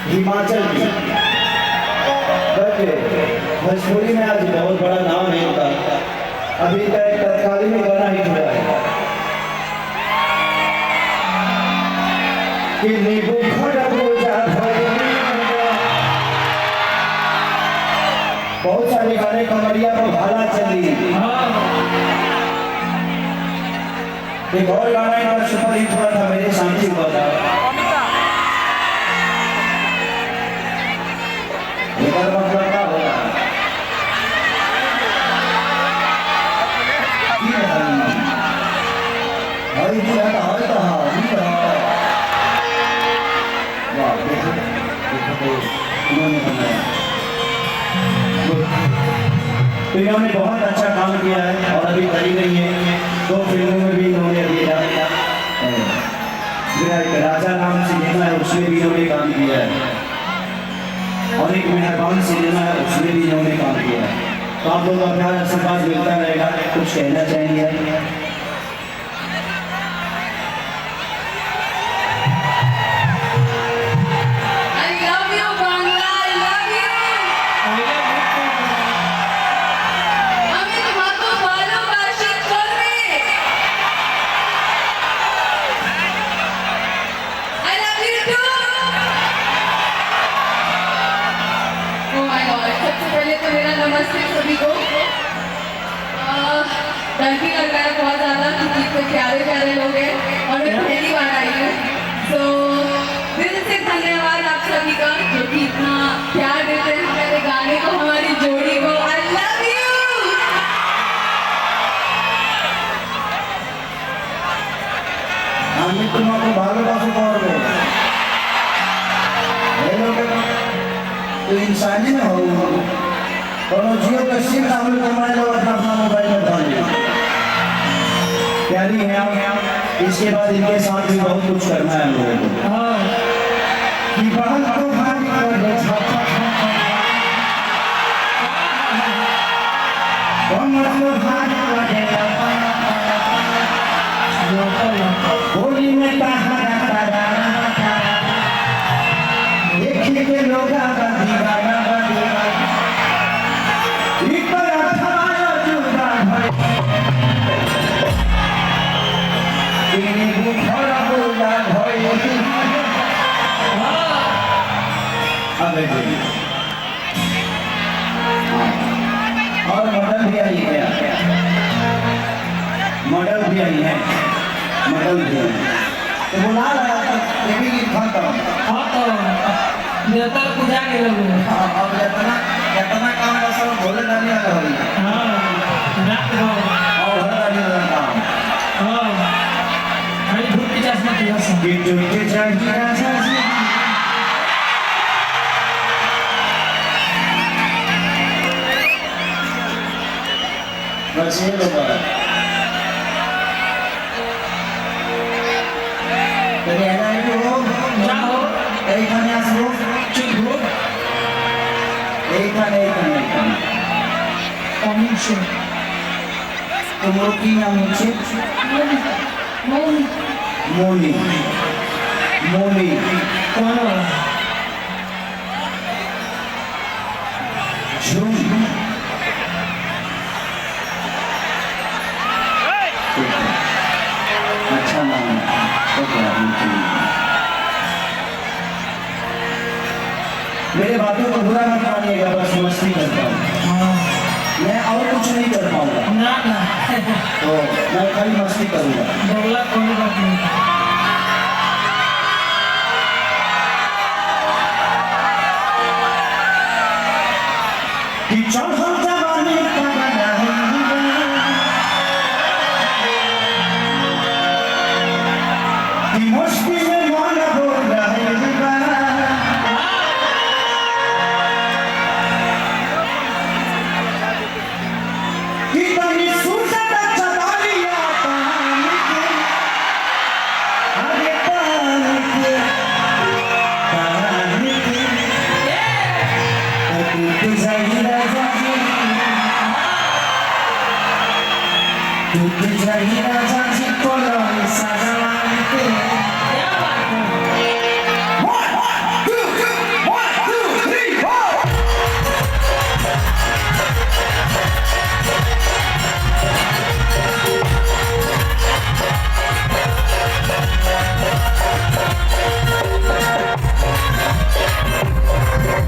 हिमाचल की, भोजपुरी में आज बहुत बड़ा नाम है इनका। अभी तक तत्कालीन में गाना ही हुआ है कि नींबू बहुत सारे गाने कमरिया को भाला चली। एक और गाना इनका सुपर हिट हुआ था, मेरे शांति हुआ था। तो इन्होंने बहुत अच्छा काम किया है और अभी करी गई है 2 फिल्मों में भी इन्होंने अभी राजा राम सिनेमा है उसमें भी इन्होंने काम किया है और एक मेहरबान सिनेमा है उसमें भी इन्होंने काम किया है। तो आप लोगों का प्यार आशीर्वाद मिलता रहेगा। कुछ कहना चाहेंगे? नमस्ते सभी को। डर भी लग रहा है बहुत ज़्यादा क्योंकि इतने प्यारे प्यारे लोग हैं और मैं पहली बार आई हूँ। तो दिल से धन्यवाद आप सभी का जो कि इतना प्यार देते हैं हमारे गाने को, हमारी जोड़ी को। I love you. আমি তোমাকে ভালোবাসি করবে तो इंसानी में हो और जियो का सिम डाउनलोड करवाने लो अपना मोबाइल में डाल दो। प्यारी है आप, इसके बाद इनके साथ भी बहुत कुछ करना है हम लोगों को। कि बाल को भारी कर दे कमर को भारी कर दे होली में कहाना तारा देख के लोग आगा दीवाना और मॉडल भी आई है, मॉडल भी आई है, मॉडल भी आई है। तो बुला रहा था लेकिन देवता पूजा के लोग अब इतना काम का सब भोले डाली वाला हो गया। और हर डाली वाला काम खाली भूत की चश्मा किया सब ये जो के चाहिए राजा जी बस ये लोग तेरे आना है वो जाओ तेरे खाने आसो चुप हो एक खाने कमीशन तुम्हारा की नाम है? मोनी मोनी कौन है? झूम अच्छा नाम है। मेरे बातों को बुरा मत मानिएगा, बस मस्ती करता हूँ मैं और कुछ नहीं कर पाऊंगा ना ना तो मैं खाली मस्ती करूंगा। बोला कोई बात नहीं। Tu que traíras así por los adelante.